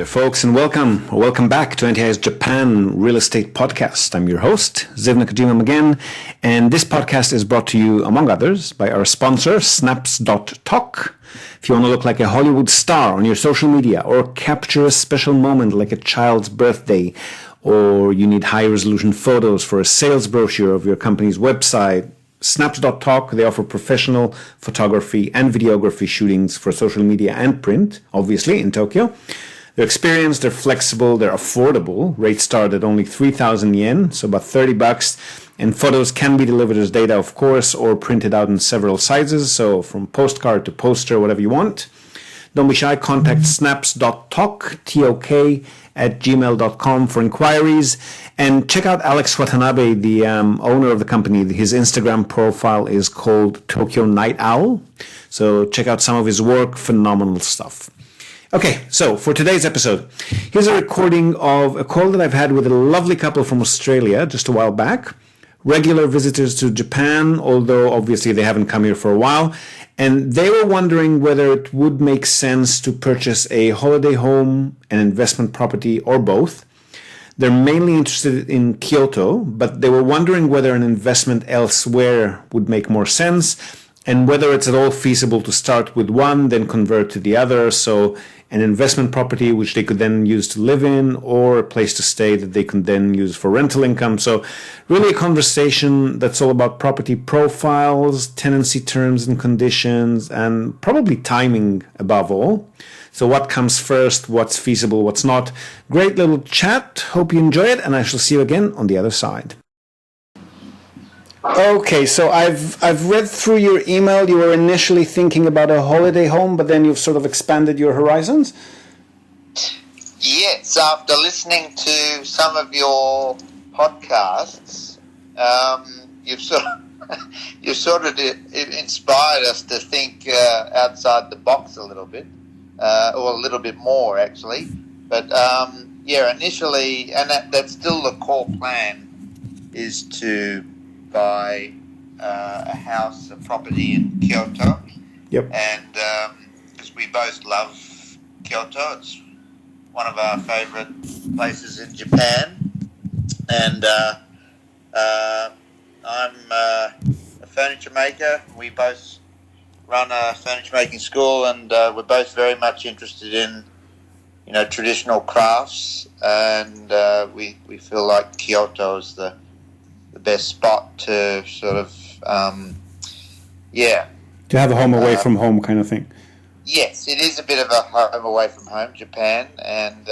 there, folks, and welcome back to NTI's Japan Real Estate Podcast. I'm your host, Ziv Nakajima again, and this podcast is brought to you, among others, by our sponsor, Snaps.talk. If you want to look like a Hollywood star on your social media, or capture a special moment like a child's birthday, or you need high-resolution photos for a sales brochure of your company's website, Snaps.talk, they offer professional photography and videography shootings for social media and print, obviously, in Tokyo. They're experienced, they're flexible, they're affordable. Rates start at only 3,000 yen, so about $30. And photos can be delivered as data, of course, or printed out in several sizes, so from postcard to poster, whatever you want. Don't be shy, contact snaps.talk, T-O-K, at gmail.com for inquiries. And check out Alex Watanabe, the owner of the company. His Instagram profile is called Tokyo Night Owl. So check out some of his work, phenomenal stuff. Okay, so for today's episode, here's a recording of a call that I've had with a lovely couple from Australia just a while back. Regular visitors to Japan, although obviously they haven't come here for a while. And they were wondering whether it would make sense to purchase a holiday home, an investment property, or both. They're mainly interested in Kyoto, but they were wondering whether an investment elsewhere would make more sense and whether it's at all feasible to start with one, then convert to the other. So an investment property which they could then use to live in, or a place to stay that they can then use for rental income. So really a conversation that's all about property profiles, tenancy terms and conditions, and probably timing above all. So what comes first, what's feasible, what's not. Great little chat. Hope you enjoy it, and I shall see you again on the other side. Okay, so I've read through your email. You were initially thinking about a holiday home, but then you've sort of expanded your horizons? Yes, after listening to some of your podcasts, you've sort of inspired us to think outside the box a little bit, or a little bit more actually. But initially, and that's still the core plan, is to buy a house, a property in Kyoto. Yep. And because we both love Kyoto, it's one of our favorite places in Japan. And I'm a furniture maker. We both run a furniture making school, and we're both very much interested in, traditional crafts. And we feel like Kyoto is the best spot to sort of, to have a home away from home kind of thing. Yes, it is a bit of a home away from home, Japan, and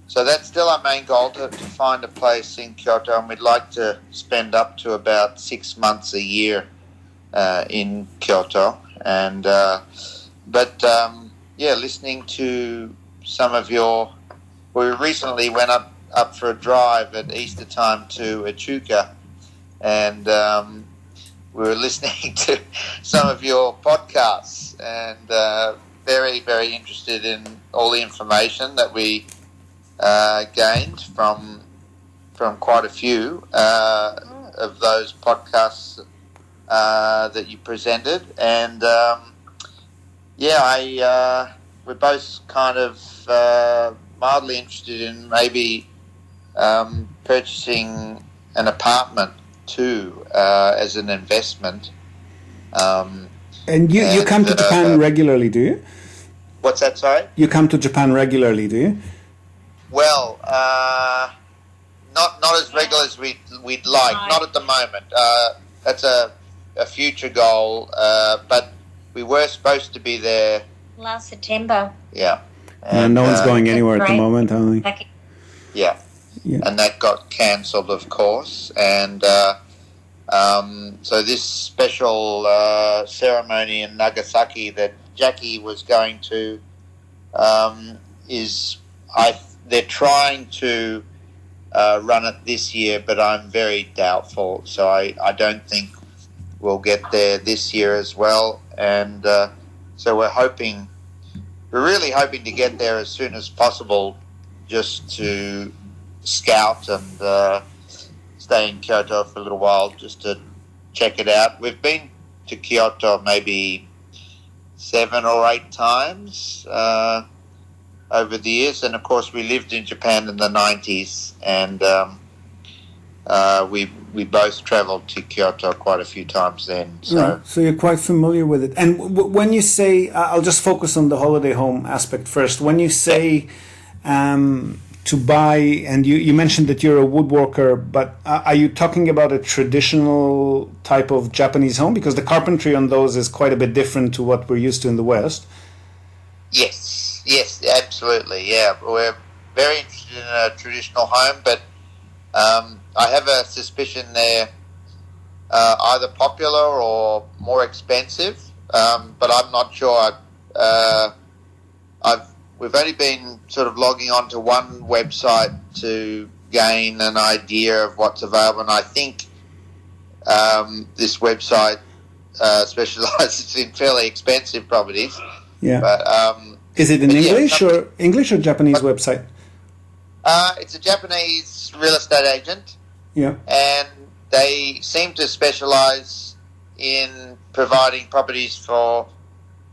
so that's still our main goal, to find a place in Kyoto, and we'd like to spend up to about 6 months a year in Kyoto. And listening to some of we recently went up for a drive at Easter time to Echuca, and we were listening to some of your podcasts, and very, very interested in all the information that we gained from quite a few of those podcasts that you presented. And we're both kind of mildly interested in maybe purchasing an apartment too, as an investment. And you come to Japan regularly, do you? What's that, sorry? You come to Japan regularly, do you? Well, not as regular as we'd like. Not at the moment. That's a future goal. But we were supposed to be there last September. Yeah. And no one's going anywhere at the moment, only. Yeah. And that got cancelled, of course. And so this special ceremony in Nagasaki that Jackie was going to they're trying to run it this year, but I'm very doubtful. So I don't think we'll get there this year as well. And so we're really hoping to get there as soon as possible, just to scout and stay in Kyoto for a little while just to check it out. We've been to Kyoto maybe 7 or 8 times over the years. And of course, we lived in Japan in the 90s, and we both travelled to Kyoto quite a few times then. So, right. So you're quite familiar with it. And when you say, I'll just focus on the holiday home aspect first. When you say to buy, and you mentioned that you're a woodworker, but are you talking about a traditional type of Japanese home? Because the carpentry on those is quite a bit different to what we're used to in the West. Yes, absolutely. Yeah, we're very interested in a traditional home, but I have a suspicion they're either popular or more expensive, but I'm not sure. We've only been sort of logging on to one website to gain an idea of what's available, and I think this website specialises in fairly expensive properties. Yeah. But, is it an English or Japanese website? It's a Japanese real estate agent. Yeah. And they seem to specialise in providing properties for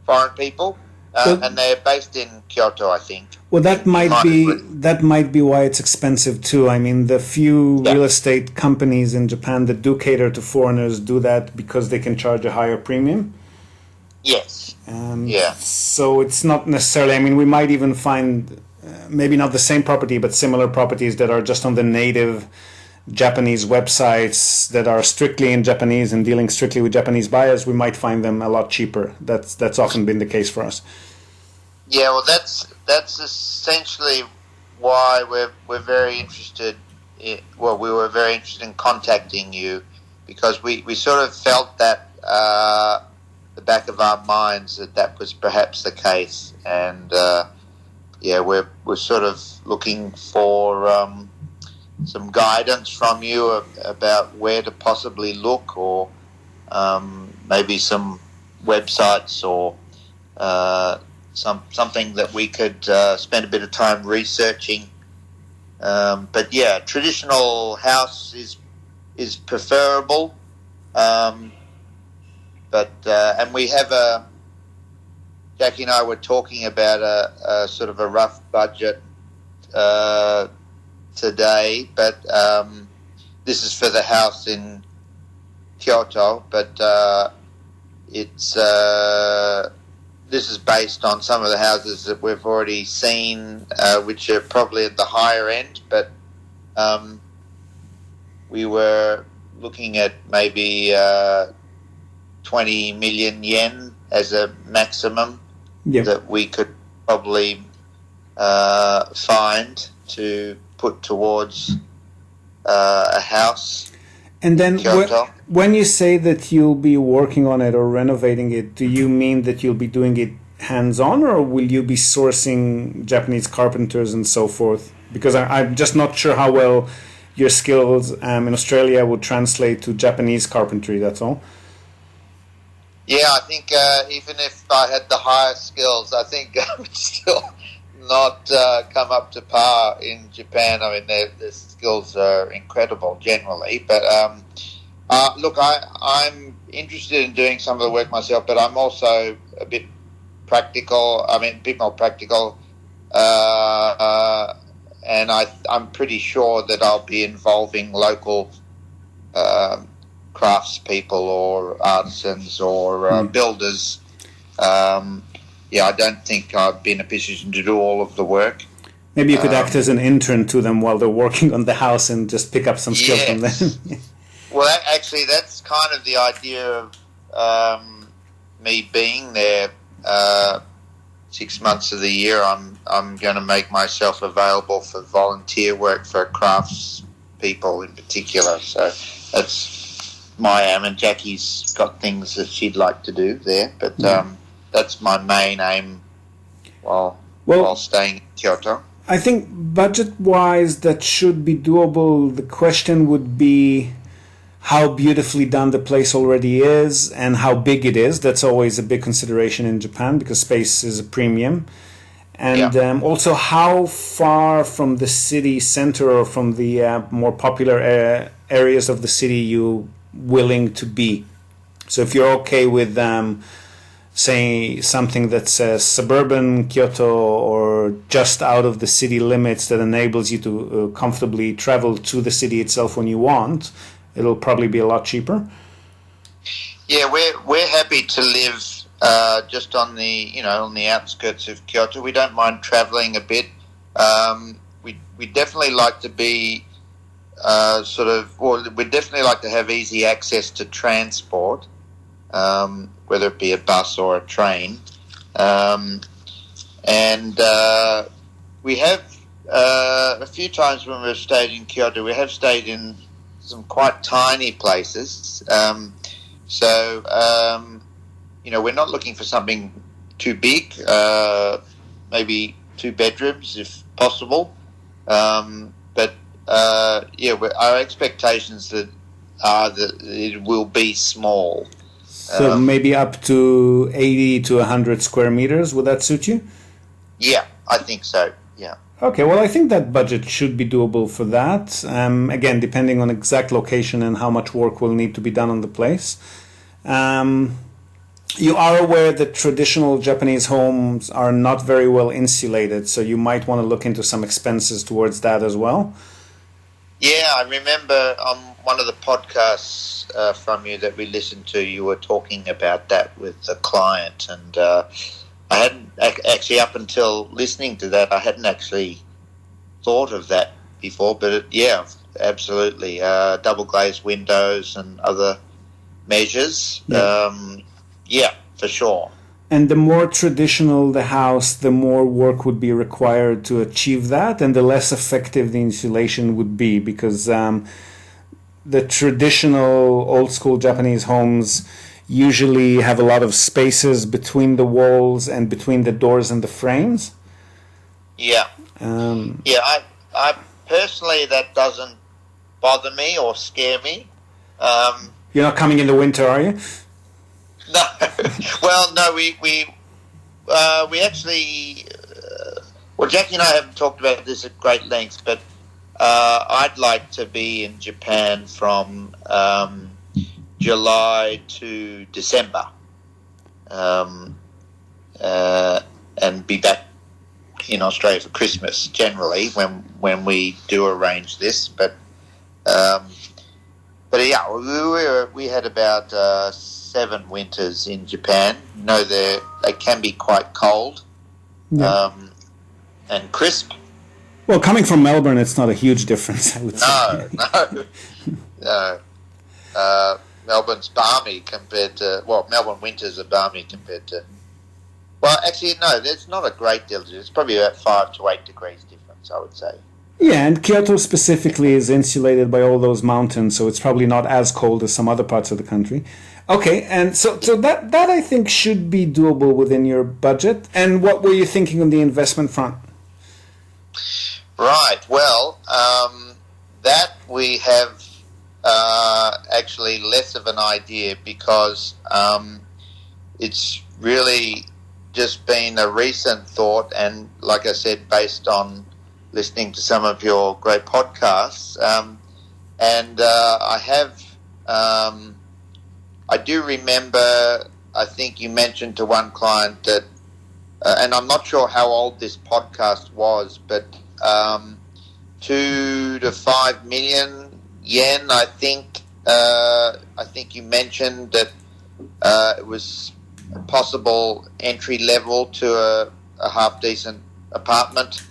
foreign people, and they're based in Kyoto, I think. Well, that might be why it's expensive too. I mean, the few real estate companies in Japan that do cater to foreigners do that because they can charge a higher premium. Yes. So it's not necessarily. I mean, we might even find maybe not the same property, but similar properties that are just on the native Japanese websites that are strictly in Japanese and dealing strictly with Japanese buyers. We might find them a lot cheaper. That's often been the case for us. Yeah, well, that's essentially why we're very interested. We were very interested in contacting you, because we sort of felt that the back of our minds that was perhaps the case, and we're sort of looking for some guidance from you about where to possibly look, or maybe some websites, or something that we could spend a bit of time researching. But yeah, traditional house is preferable. But we have Jackie and I were talking about a sort of a rough budget today, but this is for the house in Kyoto, but this is based on some of the houses that we've already seen, which are probably at the higher end, but we were looking at maybe 20 million yen as a maximum that we could probably find to put towards a house. And then when you say that you'll be working on it or renovating it, do you mean that you'll be doing it hands-on, or will you be sourcing Japanese carpenters and so forth? Because I'm just not sure how well your skills in Australia would translate to Japanese carpentry, that's all. Yeah, I think even if I had the highest skills, I think I would still not come up to par in Japan. I mean, their skills are incredible generally. But look, I'm interested in doing some of the work myself, but I'm also a bit practical. I mean, a bit more practical. And I'm pretty sure that I'll be involving local craftspeople or artisans or builders. I don't think I'd be in a position to do all of the work. Maybe you could act as an intern to them while they're working on the house and just pick up some skills from them. Well, actually, that's kind of the idea of me being there 6 months of the year. I'm going to make myself available for volunteer work for crafts people in particular. So that's my aim, and Jackie's got things that she'd like to do there, but that's my main aim while staying in Kyoto. I think budget-wise that should be doable. The question would be how beautifully done the place already is and how big it is. That's always a big consideration in Japan because space is a premium. And also how far from the city center or from the more popular areas of the city you willing to be. So if you're okay with say something that's suburban Kyoto or just out of the city limits that enables you to comfortably travel to the city itself when you want, it'll probably be a lot cheaper. Yeah, we're happy to live just on the outskirts of Kyoto. We don't mind travelling a bit. We definitely like to be we'd definitely like to have easy access to transport, whether it be a bus or a train. We have a few times when we've stayed in Kyoto, we have stayed in some quite tiny places. We're not looking for something too big, maybe 2 bedrooms if possible. Our expectations are that it will be small. So maybe up to 80 to 100 square meters. Would that suit you? Yeah, I think so. Yeah. Okay, well, I think that budget should be doable for that. Again, depending on exact location and how much work will need to be done on the place. You are aware that traditional Japanese homes are not very well insulated, so you might want to look into some expenses towards that as well. Yeah, I remember on one of the podcasts from you that we listened to, you were talking about that with a client, and I hadn't actually, up until listening to that, I hadn't actually thought of that before, but absolutely. Double glazed windows and other measures. Yeah, for sure. And the more traditional the house, the more work would be required to achieve that, and the less effective the insulation would be, because the traditional old-school Japanese homes usually have a lot of spaces between the walls and between the doors and the frames. Yeah. I personally, that doesn't bother me or scare me. You're not coming in the winter, are you? No. Well, no, we actually, Jackie and I haven't talked about this at great length, but I'd like to be in Japan from July to December, and be back in Australia for Christmas generally when we do arrange this. But yeah, we had about 7 winters in Japan. They can be quite cold, and crisp. Well, coming from Melbourne, it's not a huge difference, I would say. No. Melbourne's balmy compared to... Well, Melbourne winters are balmy compared to... Well, actually, no, there's not a great deal. It's probably about 5 to 8 degrees difference, I would say. Yeah, and Kyoto specifically is insulated by all those mountains, so it's probably not as cold as some other parts of the country. Okay, and so that I think should be doable within your budget. And what were you thinking on the investment front? Right, well, that we have actually less of an idea, because it's really just been a recent thought, and like I said, based on listening to some of your great podcasts, and I do remember, I think you mentioned to one client that, and I'm not sure how old this podcast was, but 2 to 5 million yen, I think you mentioned that it was a possible entry level to a half decent apartment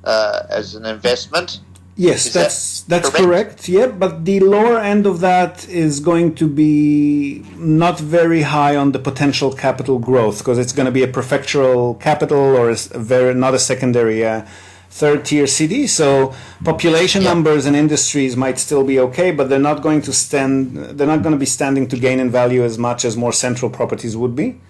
as an investment. Yes, that's correct. Yeah, but the lower end of that is going to be not very high on the potential capital growth, because it's going to be a prefectural capital or not a secondary third tier city. So population numbers and industries might still be okay, but they're not going to be standing to gain in value as much as more central properties would be.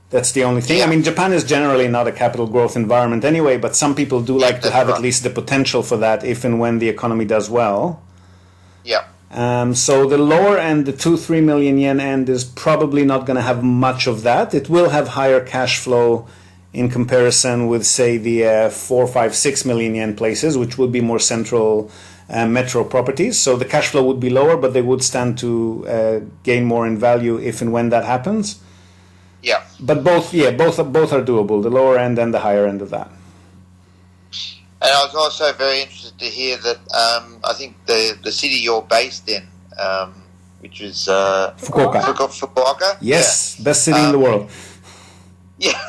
That's the only thing. I mean, Japan is generally not a capital growth environment anyway, but some people do like to have at least the potential for that if and when the economy does well. Yeah. So the lower end, the 2-3 million yen end, is probably not going to have much of that. It will have higher cash flow in comparison with, say, the 4-5-6 million yen places, which would be more central metro properties. So the cash flow would be lower, but they would stand to gain more in value if and when that happens. Yeah. But both are doable, the lower end and the higher end of that. And I was also very interested to hear that I think the city you're based in, which is Fukuoka. Yes, best city in the world. Yeah.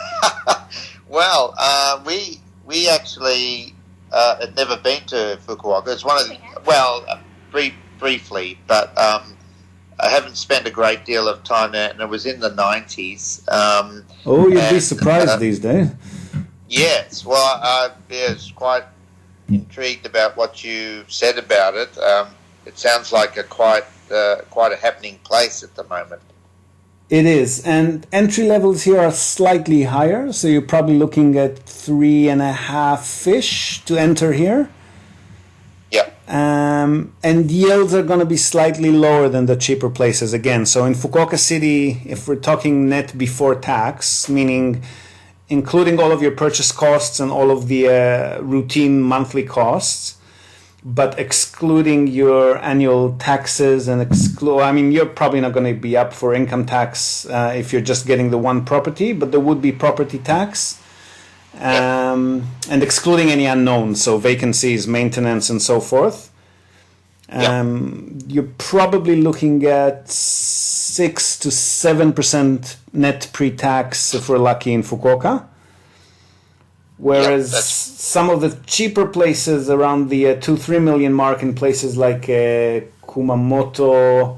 Well, we actually had never been to Fukuoka. It's one of the, briefly, but I haven't spent a great deal of time there, and it was in the 90s. You'd be surprised these days. Yes, well, I was quite intrigued about what you said about it. It sounds like quite a happening place at the moment. It is, and entry levels here are slightly higher, so you're probably looking at 3.5-ish to enter here. Yeah. And yields are going to be slightly lower than the cheaper places again. So in Fukuoka City, if we're talking net before tax, meaning including all of your purchase costs and all of the routine monthly costs, but excluding your annual taxes and you're probably not going to be up for income tax if you're just getting the one property, but there would be property tax. And excluding any unknowns, so vacancies, maintenance, and so forth. You're probably looking at 6 to 7% net pre-tax if we're lucky in Fukuoka. Whereas some of the cheaper places around the 2-3 million mark in places like Kumamoto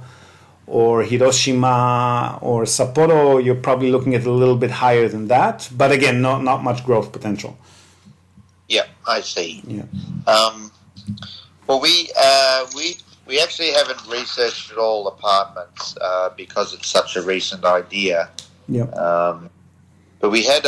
or Hiroshima or Sapporo, you're probably looking at a little bit higher than that. But again, not much growth potential. Yeah, I see. Yeah. Well, we actually haven't researched all apartments because it's such a recent idea. Yeah. But we had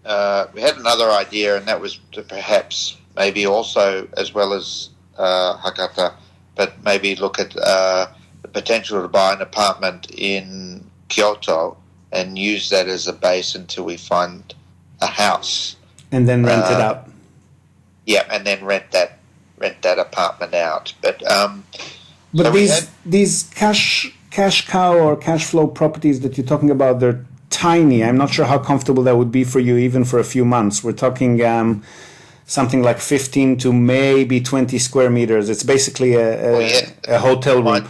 another idea, and that was to perhaps maybe also as well as Hakata, but maybe look at the potential to buy an apartment in Kyoto and use that as a base until we find a house. And then rent it out. Yeah, and then rent that apartment out. But so these cash cow or cash flow properties that you're talking about, they're tiny. I'm not sure how comfortable that would be for you, even for a few months. We're talking something like 15 to maybe 20 square meters. It's basically a hotel room.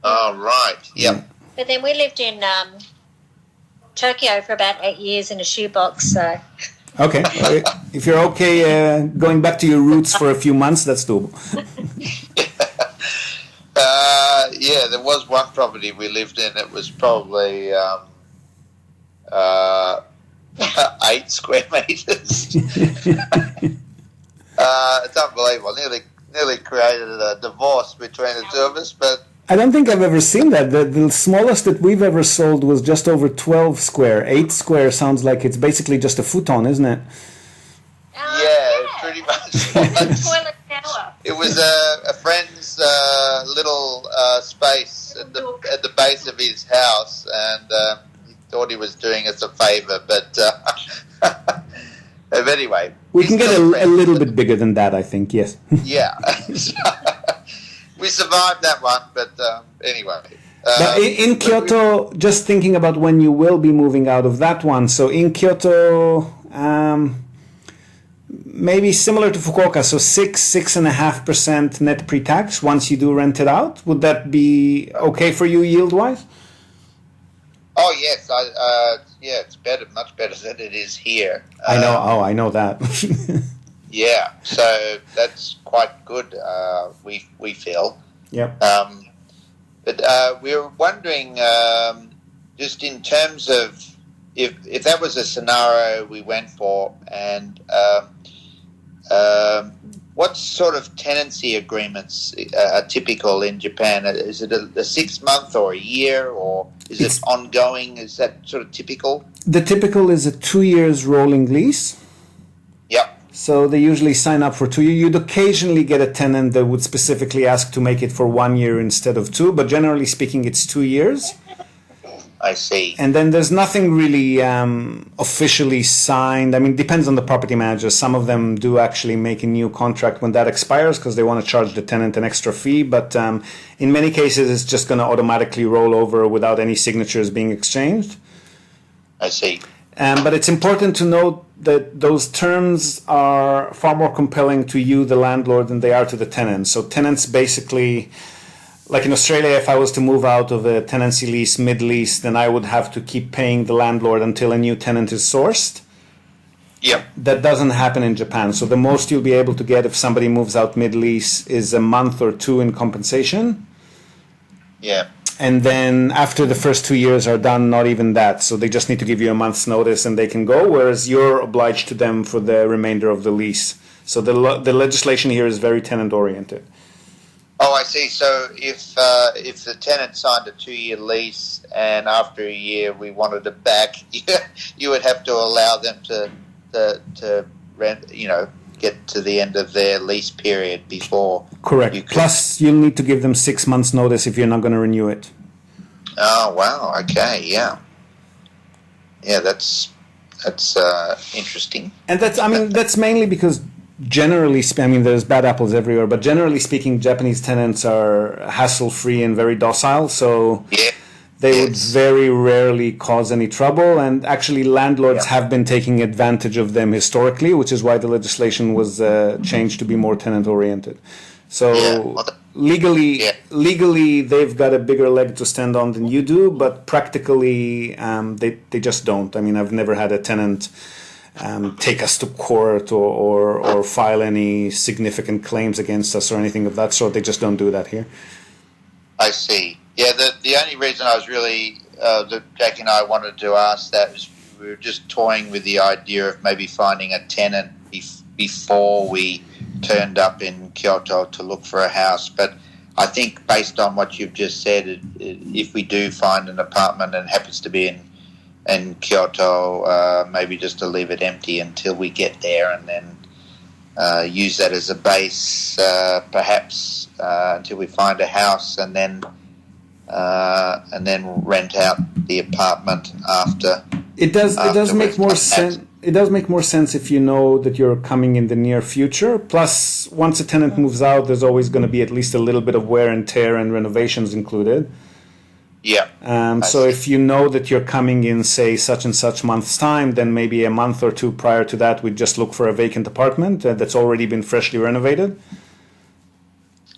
Oh, right. Yeah. But then we lived in Tokyo for about 8 years in a shoebox. So. Okay. If you're okay going back to your roots for a few months, that's doable. Yeah, there was one property we lived in. It was probably 8 square meters. It's unbelievable. Nearly created a divorce between the two of us, but I don't think I've ever seen that. The smallest that we've ever sold was just over 12 square. 8 square sounds like it's basically just a futon, isn't it? Yeah, pretty much. Toilet shower. It was a friend's little space at the base of his house, and he thought he was doing us a favor, but anyway. We can get a little bit bigger than that, I think, yes. Yeah. We survived that one, but anyway. But in Kyoto, just thinking about when you will be moving out of that one, so in Kyoto, maybe similar to Fukuoka, so 6.5% net pre-tax once you do rent it out. Would that be okay for you yield-wise? Oh, yes. Yeah, it's much better than it is here. I know that. Yeah, so that's quite good, we feel. Yeah. But we were wondering, just in terms of if that was a scenario we went for, and what sort of tenancy agreements are typical in Japan? Is it a 6 month or a year, or is it ongoing? Is that sort of typical? The typical is a 2 years rolling lease. Yep. So they usually sign up for 2 years. You'd occasionally get a tenant that would specifically ask to make it for 1 year instead of 2, but generally speaking, it's 2 years. I see. And then there's nothing really officially signed. I mean, it depends on the property manager. Some of them do actually make a new contract when that expires because they want to charge the tenant an extra fee. But in many cases, it's just going to automatically roll over without any signatures being exchanged. I see. But it's important to note that those terms are far more compelling to you, the landlord, than they are to the tenant. So tenants basically... Like in Australia, if I was to move out of a tenancy lease mid-lease, then I would have to keep paying the landlord until a new tenant is sourced. Yep. That doesn't happen in Japan. So the most you'll be able to get if somebody moves out mid-lease is a month or two in compensation. Yeah. And then after the first 2 years are done, not even that. So they just need to give you a month's notice and they can go, whereas you're obliged to them for the remainder of the lease. So the legislation here is very tenant-oriented. Oh, I see. So if the tenant signed a 2-year lease and after a year we wanted it back, you would have to allow them to rent, get to the end of their lease period before. Correct. Plus, you'll need to give them 6 months' notice if you're not going to renew it. Oh wow. Okay. Yeah. Yeah. That's interesting. And that's mainly because. Generally, there's bad apples everywhere, but generally speaking, Japanese tenants are hassle-free and very docile, so they would very rarely cause any trouble, and actually landlords have been taking advantage of them historically, which is why the legislation was changed to be more tenant-oriented. So legally, they've got a bigger leg to stand on than you do, but practically, they just don't. I mean, I've never had a tenant... take us to court or file any significant claims against us or anything of that sort. They just don't do that here. I see. Yeah, the only reason I was really, that Jackie and I wanted to ask that is we were just toying with the idea of maybe finding a tenant before we turned up in Kyoto to look for a house. But I think based on what you've just said, if we do find an apartment and it happens to be in Kyoto, maybe just to leave it empty until we get there, and then use that as a base, perhaps until we find a house, and then rent out the apartment after. It does make more sense. It does make more sense if you know that you're coming in the near future. Plus, once a tenant moves out, there's always going to be at least a little bit of wear and tear and renovations included. Yeah. So if you know that you're coming in, say, such and such month's time, then maybe a month or two prior to that, we'd just look for a vacant apartment that's already been freshly renovated.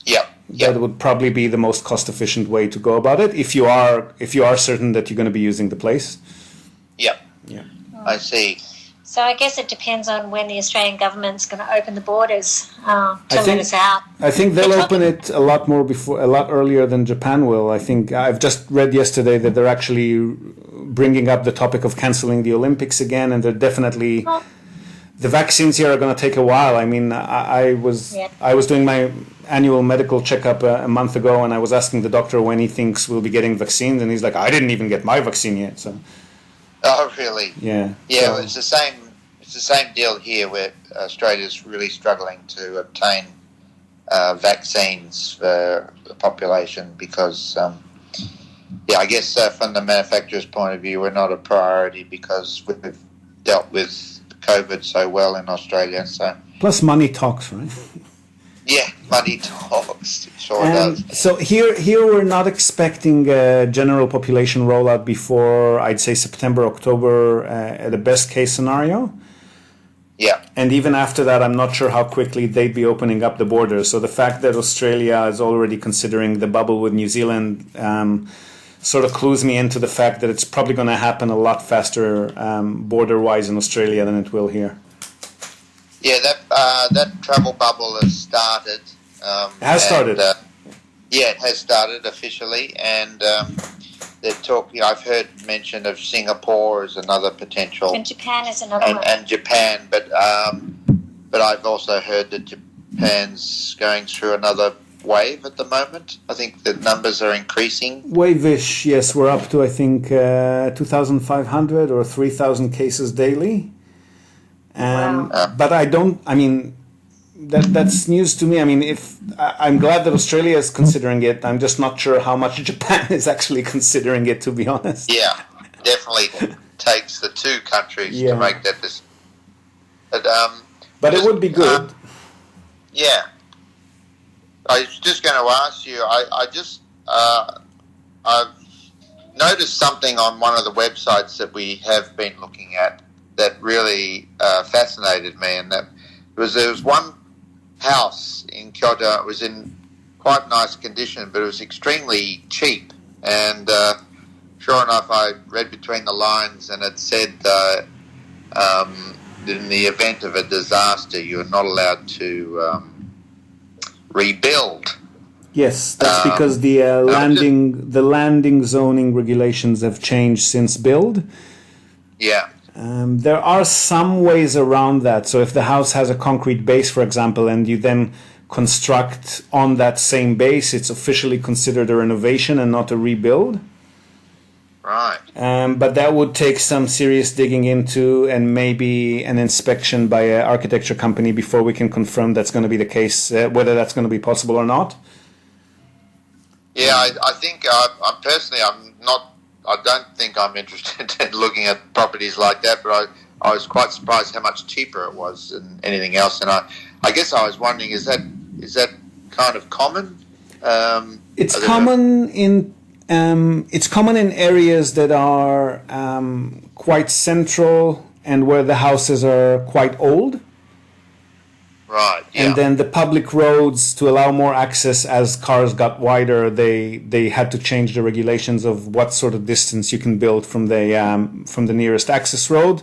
Yeah. That would probably be the most cost-efficient way to go about it if you are certain that you're going to be using the place. Yeah. Yeah. I see. So I guess it depends on when the Australian government's going to open the borders to let us out. I think they'll open it a lot earlier than Japan will. I think I've just read yesterday that they're actually bringing up the topic of cancelling the Olympics again, and they're definitely the vaccines here are going to take a while. I mean, I was doing my annual medical checkup a month ago, and I was asking the doctor when he thinks we'll be getting vaccines, and he's like, I didn't even get my vaccine yet. So. Oh, really? Yeah. Yeah, it's the same. It's the same deal here, where Australia's really struggling to obtain vaccines for the population because, I guess from the manufacturer's point of view, we're not a priority because we've dealt with COVID so well in Australia. So plus, money talks, right? Yeah, money talks. It sure does. So here we're not expecting a general population rollout before, I'd say, September, October at a best case scenario. Yeah. And even after that, I'm not sure how quickly they'd be opening up the borders. So the fact that Australia is already considering the bubble with New Zealand sort of clues me into the fact that it's probably going to happen a lot faster border-wise in Australia than it will here. Yeah, that travel bubble has started. It has started. It has started officially, and they're talking. I've heard mention of Singapore as another potential, and Japan is another one. And Japan, but I've also heard that Japan's going through another wave at the moment. I think the numbers are increasing. Wave-ish, yes. We're up to, I think, 2,500 or 3,000 cases daily. Wow. But that's news to me. I mean, I'm glad that Australia is considering it. I'm just not sure how much Japan is actually considering it, to be honest. Yeah, definitely takes the two countries to make that decision. But it would be good. Yeah. I was just going to ask you, I've noticed something on one of the websites that we have been looking at that really fascinated me, and there was one house in Kyoto. It was in quite nice condition, but it was extremely cheap. And sure enough, I read between the lines, and it said that in the event of a disaster, you're not allowed to rebuild. Yes, that's because the landing zoning regulations have changed since build. Yeah. There are some ways around that. So if the house has a concrete base, for example, and you then construct on that same base, it's officially considered a renovation and not a rebuild. Right. But that would take some serious digging into and maybe an inspection by an architecture company before we can confirm that's going to be the case, whether that's going to be possible or not. Yeah, I think I don't think I'm interested in looking at properties like that, but I was quite surprised how much cheaper it was than anything else. And I guess I was wondering, is that kind of common? It's common in areas that are quite central and where the houses are quite old. Right. Yeah. And then the public roads, to allow more access as cars got wider, they had to change the regulations of what sort of distance you can build from the nearest access road.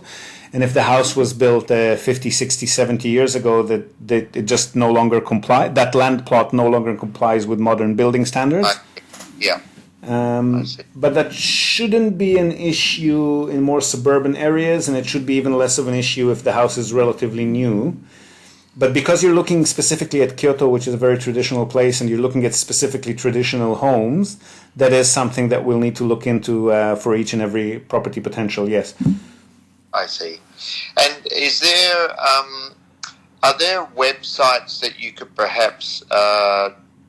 And if the house was built 50, 60, 70 years ago, that it just no longer that land plot no longer complies with modern building standards. Yeah. But that shouldn't be an issue in more suburban areas, and it should be even less of an issue if the house is relatively new. But because you're looking specifically at Kyoto, which is a very traditional place, and you're looking at specifically traditional homes, that is something that we'll need to look into for each and every property potential, yes. I see. And are there websites that you could perhaps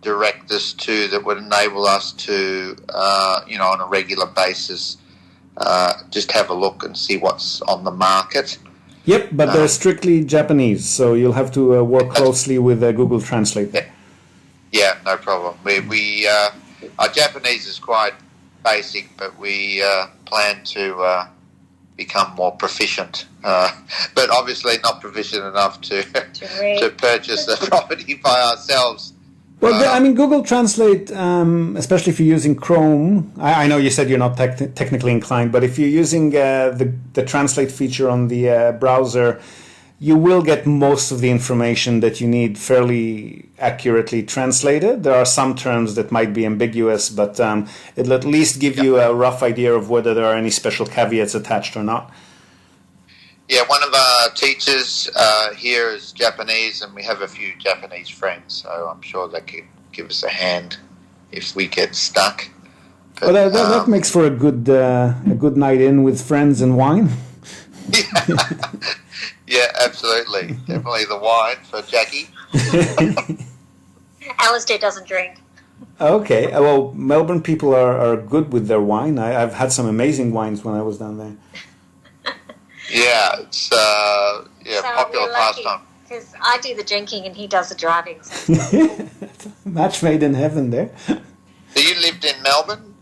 direct us to that would enable us to, on a regular basis, just have a look and see what's on the market? Yep, but they're strictly Japanese, so you'll have to work closely with Google Translate. Yeah, no problem. Our Japanese is quite basic, but we plan to become more proficient, but obviously not proficient enough to purchase the property by ourselves. Well, Google Translate, especially if you're using Chrome, I know you said you're not technically inclined, but if you're using the Translate feature on the browser, you will get most of the information that you need fairly accurately translated. There are some terms that might be ambiguous, but it'll at least give you a rough idea of whether there are any special caveats attached or not. Yeah, one of our teachers here is Japanese, and we have a few Japanese friends, so I'm sure they could give us a hand if we get stuck. But, well, that makes for a good night in with friends and wine. Yeah, absolutely. Definitely the wine for Jackie. Alistair doesn't drink. Okay, well, Melbourne people are good with their wine. I've had some amazing wines when I was down there. Yeah, it's so popular pastime. Because I do the drinking and he does the driving. So. Match made in heaven there. So you lived in Melbourne?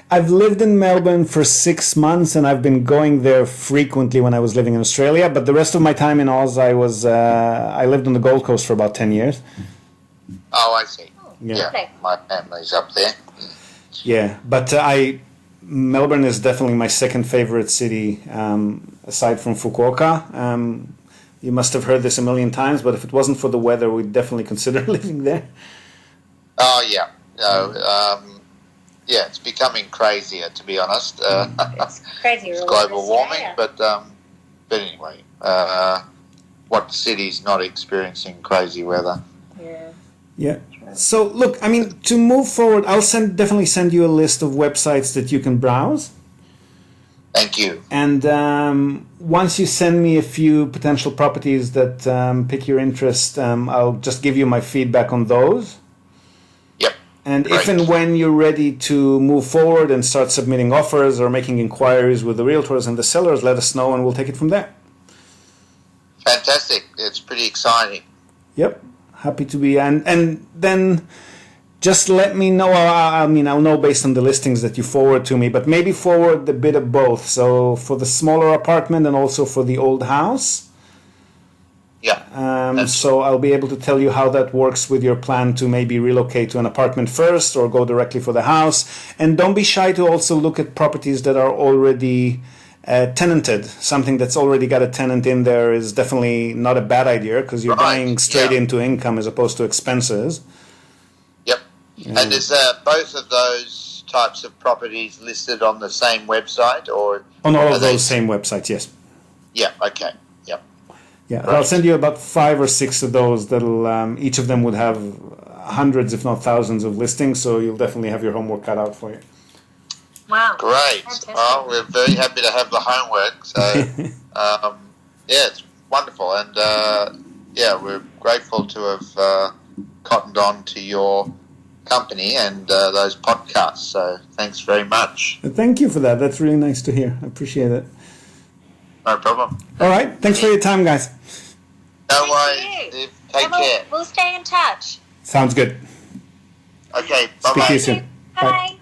I've lived in Melbourne for 6 months, and I've been going there frequently when I was living in Australia. But the rest of my time in Oz, I lived on the Gold Coast for about 10 years. Oh, I see. Yeah, my family's up there. Yeah, but Melbourne is definitely my second favorite city, aside from Fukuoka. You must have heard this a million times, but if it wasn't for the weather, we'd definitely consider living there. Oh, yeah. No, it's becoming crazier, to be honest. It's crazy. It's global warming, but anyway, what city's not experiencing crazy weather? Yeah. So, look, to move forward, I'll definitely send you a list of websites that you can browse. Thank you. And once you send me a few potential properties that pique your interest, I'll just give you my feedback on those. Yep. And Great. if and when you're ready to move forward and start submitting offers or making inquiries with the realtors and the sellers, let us know and we'll take it from there. Fantastic. It's pretty exciting. Yep. Happy to be. And then just let me know. I mean, I'll know based on the listings that you forward to me, but maybe forward a bit of both. So for the smaller apartment and also for the old house. Yeah. So I'll be able to tell you how that works with your plan to maybe relocate to an apartment first or go directly for the house. And don't be shy to also look at properties that are already tenanted. Something that's already got a tenant in there is definitely not a bad idea because you're buying straight into income as opposed to expenses. Yep. And is both of those types of properties listed on the same website or on all of those same websites? Yes. Yeah. Okay. Yep. Yeah, right. I'll send you about 5 or 6 of those. That'll each of them would have hundreds, if not thousands, of listings. So you'll definitely have your homework cut out for you. Wow. Great. Fantastic. Well, we're very happy to have the homework. So, yeah, it's wonderful. And, yeah, we're grateful to have cottoned on to your company and those podcasts. So thanks very much. Thank you for that. That's really nice to hear. I appreciate it. No problem. All right. Thanks for your time, guys. No Thank worries. you. Take care. We'll stay in touch. Sounds good. Okay, Speak bye-bye. to you soon. Bye.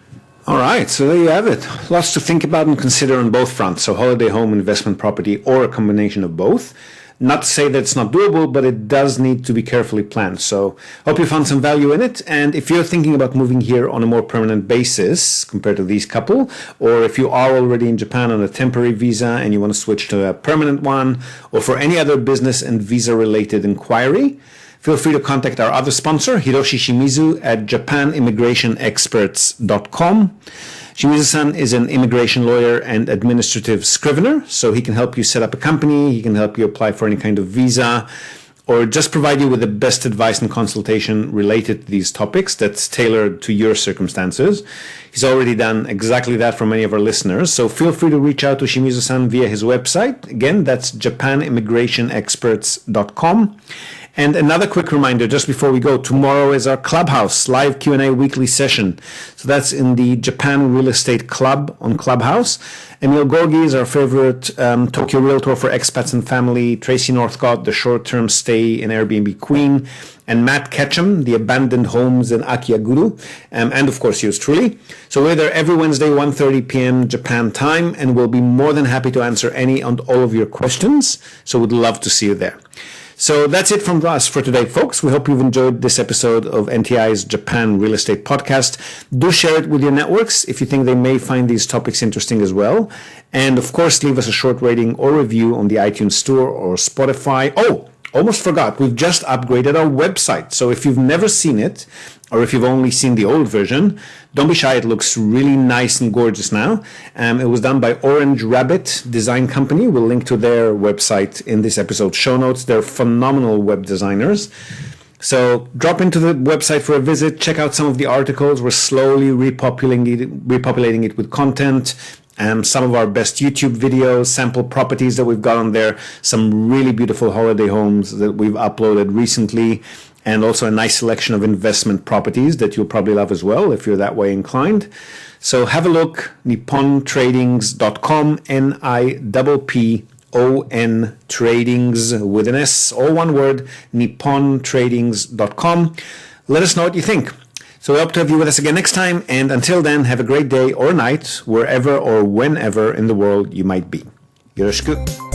All right, so there you have it. Lots to think about and consider on both fronts. So holiday home, investment property, or a combination of both. Not to say that it's not doable, but it does need to be carefully planned. So hope you found some value in it. And if you're thinking about moving here on a more permanent basis compared to these couple, or if you are already in Japan on a temporary visa and you want to switch to a permanent one, or for any other business and visa-related inquiry, feel free to contact our other sponsor, Hiroshi Shimizu, at japanimmigrationexperts.com. Shimizu-san is an immigration lawyer and administrative scrivener, so he can help you set up a company, he can help you apply for any kind of visa, or just provide you with the best advice and consultation related to these topics that's tailored to your circumstances. He's already done exactly that for many of our listeners, so feel free to reach out to Shimizu-san via his website. Again, that's japanimmigrationexperts.com. And another quick reminder, just before we go, tomorrow is our Clubhouse live Q&A weekly session. So that's in the Japan Real Estate Club on Clubhouse. Emil Gorgi is our favorite Tokyo realtor for expats and family. Tracy Northcott, the short-term stay in Airbnb queen. And Matt Ketchum, the abandoned homes in Akiaguru. And of course, yours truly. So we're there every Wednesday, 1:30 p.m. Japan time. And we'll be more than happy to answer any and all of your questions. So we'd love to see you there. So that's it from us for today, folks. We hope you've enjoyed this episode of NTI's Japan Real Estate Podcast. Do share it with your networks if you think they may find these topics interesting as well. And of course, leave us a short rating or review on the iTunes Store or Spotify. Oh, almost forgot. We've just upgraded our website. So if you've never seen it, or if you've only seen the old version, don't be shy. It looks really nice and gorgeous now. It was done by Orange Rabbit Design Company. We'll link to their website in this episode's show notes. They're phenomenal web designers. So drop into the website for a visit. Check out some of the articles. We're slowly repopulating it with content. Some of our best YouTube videos, sample properties that we've got on there, some really beautiful holiday homes that we've uploaded recently, and also a nice selection of investment properties that you'll probably love as well if you're that way inclined. So have a look, nippontradings.com, NIPPON Tradings with an S, all one word, nippontradings.com. Let us know what you think. So we hope to have you with us again next time, and until then, have a great day or night, wherever or whenever in the world you might be. Yoroshiku.